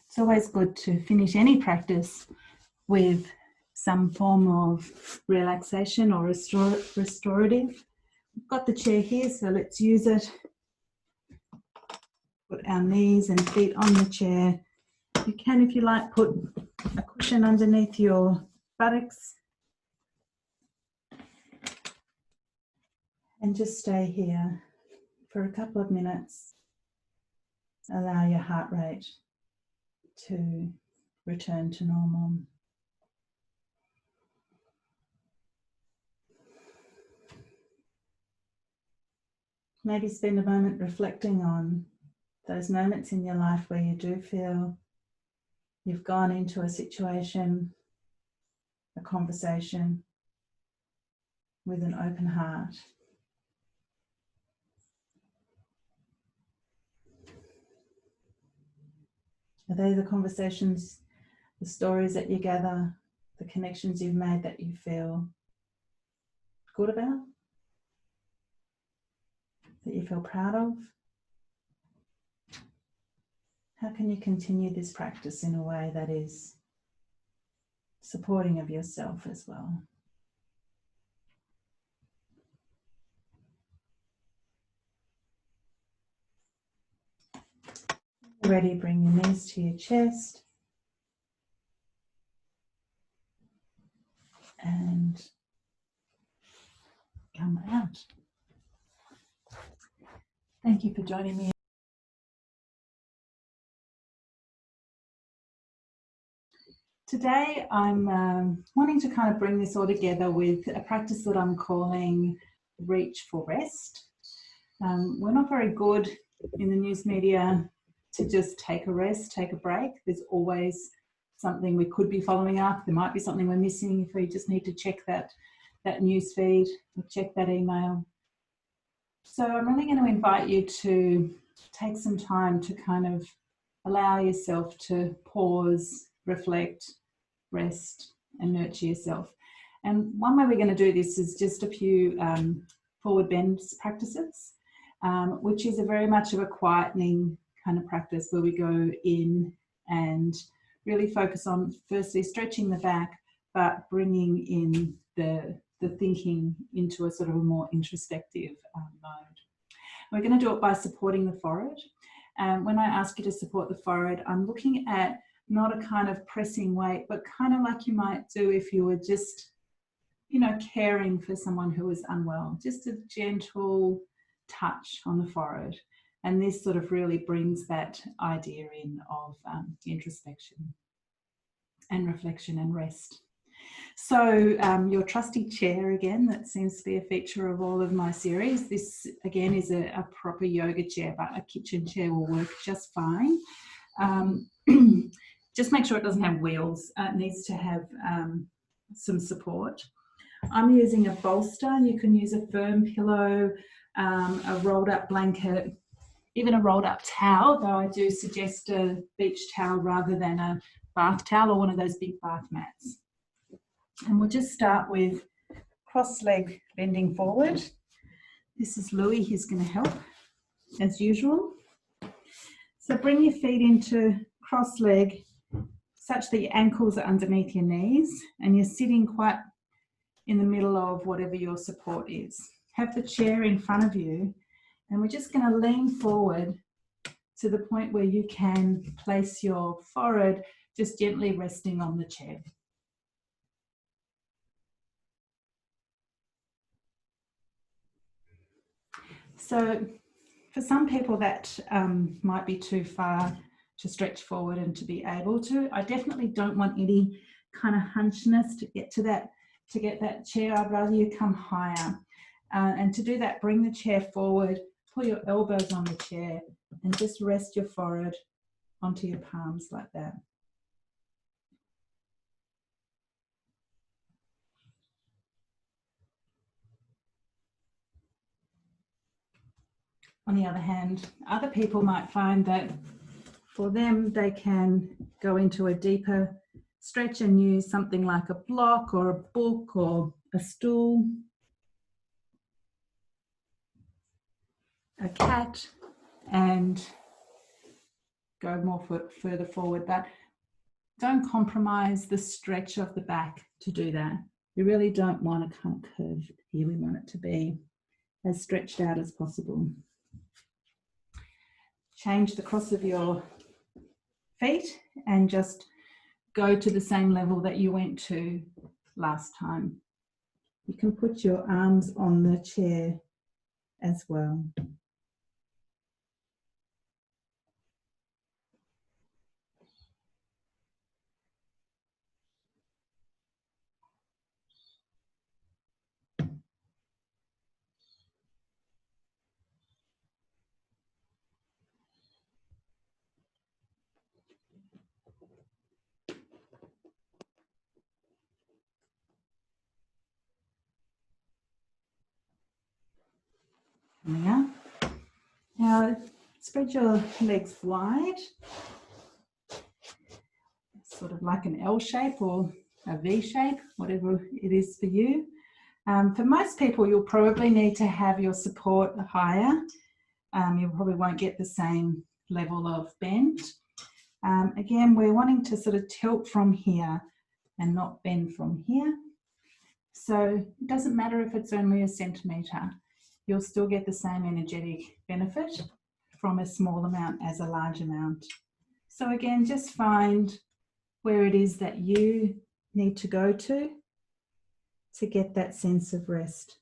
It's always good to finish any practice with some form of relaxation or restorative. We've got the chair here, so let's use it. Put our knees and feet on the chair. You can, if you like, put a cushion underneath your buttocks. And just stay here for a couple of minutes. Allow your heart rate to return to normal. Maybe spend a moment reflecting on those moments in your life where you do feel you've gone into a situation, a conversation with an open heart. Are they the conversations, the stories that you gather, the connections you've made that you feel good about? That you feel proud of? How can you continue this practice in a way that is supporting of yourself as well? Ready, bring your knees to your chest and come out. Thank you for joining me. Today I'm wanting to kind of bring this all together with a practice that I'm calling Reach for Rest. We're not very good in the news media to just take a rest, take a break. There's always something we could be following up. There might be something we're missing if we just need to check that news feed or check that email. So I'm really going to invite you to take some time to kind of allow yourself to pause, reflect, rest, and nurture yourself. And one way we're going to do this is just a few forward bend practices, which is a very much of a quietening kind of practice where we go in and really focus on firstly stretching the back, but bringing in the thinking into a sort of a more introspective mode. We're going to do it by supporting the forehead. And when I ask you to support the forehead, I'm looking at not a kind of pressing weight, but kind of like you might do if you were just, you know, caring for someone who is unwell, just a gentle touch on the forehead. And this sort of really brings that idea in of introspection and reflection and rest. So your trusty chair again, that seems to be a feature of all of my series. This again is a proper yoga chair, but a kitchen chair will work just fine. Just make sure it doesn't have wheels. It needs to have some support. I'm using a bolster. You can use a firm pillow, a rolled up blanket, even a rolled up towel, though I do suggest a beach towel rather than a bath towel or one of those big bath mats. And we'll just start with cross leg bending forward. This is Louis, he's going to help as usual. So bring your feet into cross leg such that your ankles are underneath your knees and you're sitting quite in the middle of whatever your support is. Have the chair in front of you and we're just going to lean forward to the point where you can place your forehead just gently resting on the chair. So for some people that might be too far to stretch forward and to be able to. I definitely don't want any kind of hunchness to get that chair. I'd rather you come higher. And to do that, bring the chair forward, pull your elbows on the chair and just rest your forehead onto your palms like that. On the other hand, other people might find that for them, they can go into a deeper stretch and use something like a block or a book or a stool, a cat, and go more further forward. But don't compromise the stretch of the back to do that. You really don't want to kind of curve here. We want it to be as stretched out as possible. Change the cross of your feet and just go to the same level that you went to last time. You can put your arms on the chair as well. There we are. Now spread your legs wide, sort of like an L shape or a V shape, whatever it is for you. For most people, you'll probably need to have your support higher. You probably won't get the same level of bend. Again, we're wanting to sort of tilt from here and not bend from here. So it doesn't matter if it's only a centimetre. You'll still get the same energetic benefit from a small amount as a large amount. So again, just find where it is that you need to go to get that sense of rest.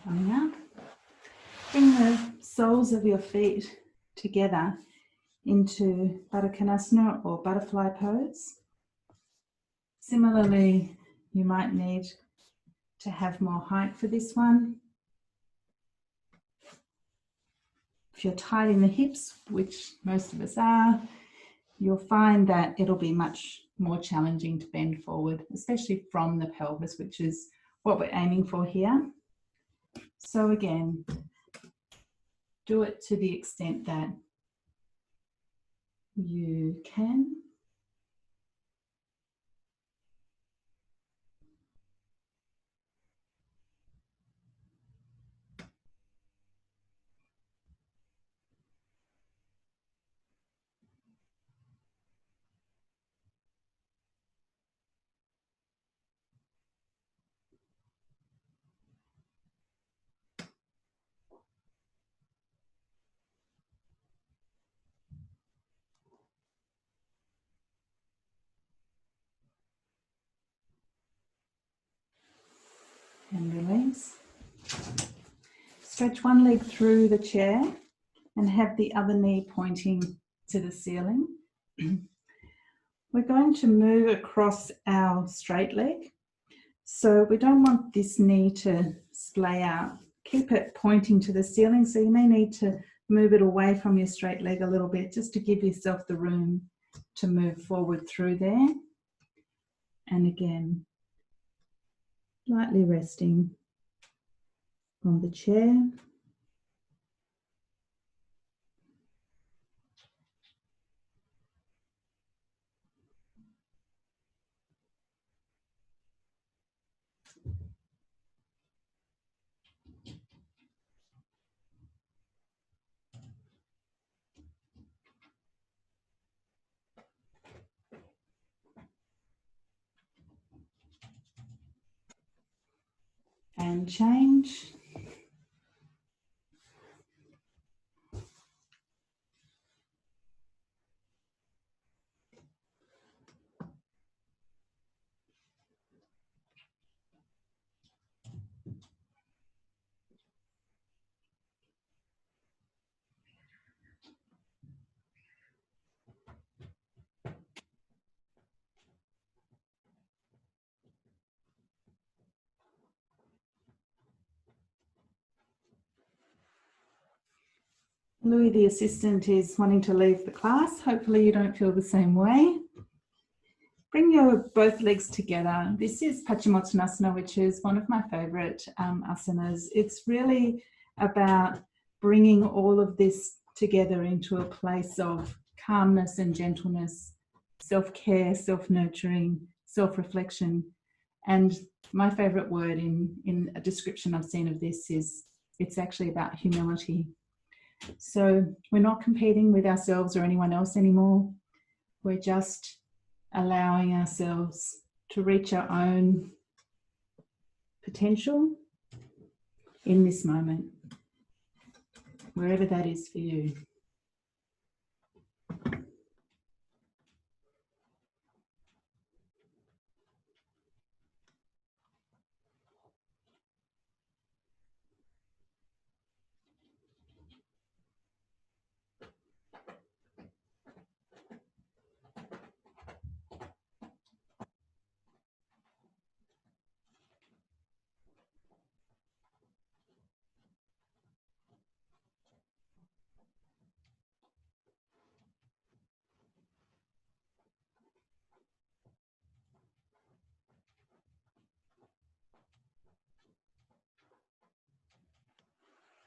Coming up. Bring the soles of your feet together into Baddha Konasana or butterfly pose. Similarly, you might need to have more height for this one. If you're tight in the hips, which most of us are, you'll find that it'll be much more challenging to bend forward, especially from the pelvis, which is what we're aiming for here. So again, do it to the extent that you can. And release. Stretch one leg through the chair and have the other knee pointing to the ceiling. We're going to move across our straight leg. So we don't want this knee to splay out. Keep it pointing to the ceiling, so you may need to move it away from your straight leg a little bit just to give yourself the room to move forward through there. And again, lightly resting on the chair. And change. Louis, the assistant, is wanting to leave the class. Hopefully you don't feel the same way. Bring your both legs together. This is Paschimottanasana, which is one of my favorite asanas. It's really about bringing all of this together into a place of calmness and gentleness, self-care, self-nurturing, self-reflection. And my favorite word in a description I've seen of this is it's actually about humility. So we're not competing with ourselves or anyone else anymore. We're just allowing ourselves to reach our own potential in this moment, wherever that is for you.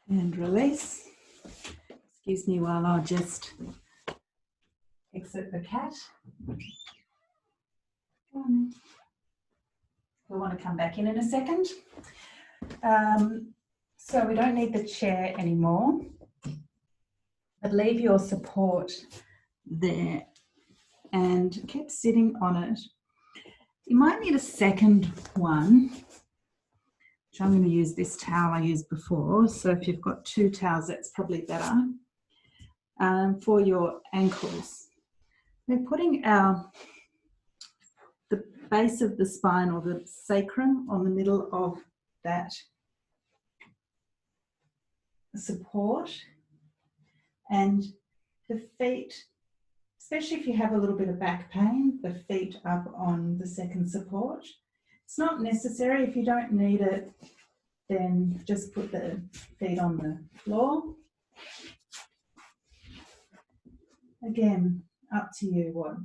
And release. Excuse me while I'll just exit the cat. We'll want to come back in a second. So we don't need the chair anymore, but leave your support there and keep sitting on it. You might need a second one, which I'm going to use this towel I used before. So if you've got two towels, that's probably better, for your ankles. We're putting the base of the spine or the sacrum on the middle of that support, and the feet, especially if you have a little bit of back pain, the feet up on the second support. It's not necessary. If you don't need it, then just put the feet on the floor. Again, up to you what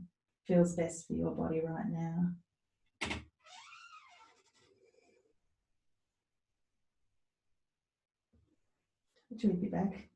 feels best for your body right now. Touch with your back.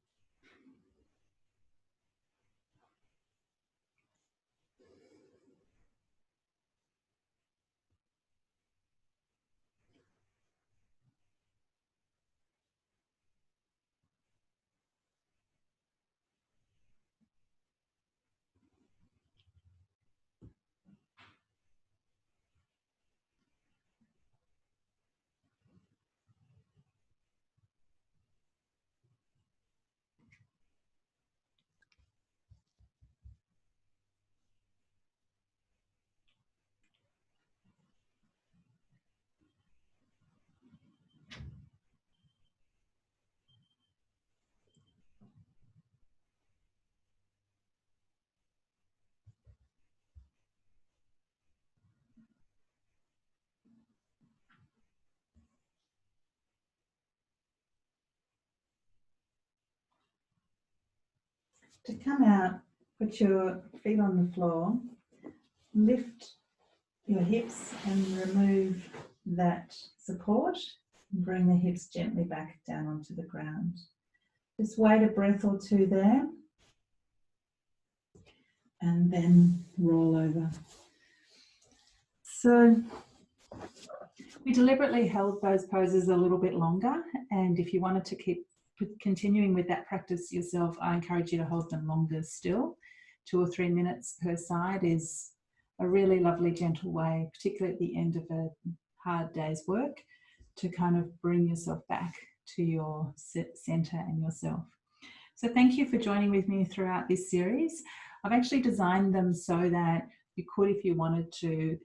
To come out, put your feet on the floor, lift your hips and remove that support and bring the hips gently back down onto the ground. Just wait a breath or two there and then roll over. So we deliberately held those poses a little bit longer, and if you wanted to keep continuing with that practice yourself, I encourage you to hold them longer still. 2 or 3 minutes per side is a really lovely, gentle way, particularly at the end of a hard day's work, to kind of bring yourself back to your center and yourself. So thank you for joining with me throughout this series. I've actually designed them so that you could, if you wanted to,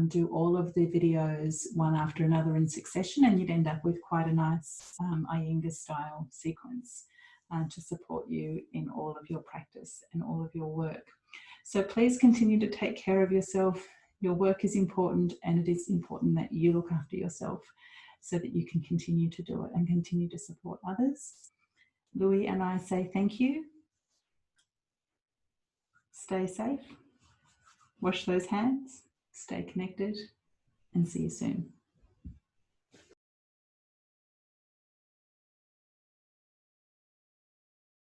do all of the videos one after another in succession, and you'd end up with quite a nice Iyengar style sequence to support you in all of your practice and all of your work. So please continue to take care of yourself. Your work is important, and it is important that you look after yourself so that you can continue to do it and continue to support others. Louis and I say thank you. Stay safe. Wash those hands. Stay connected, and see you soon.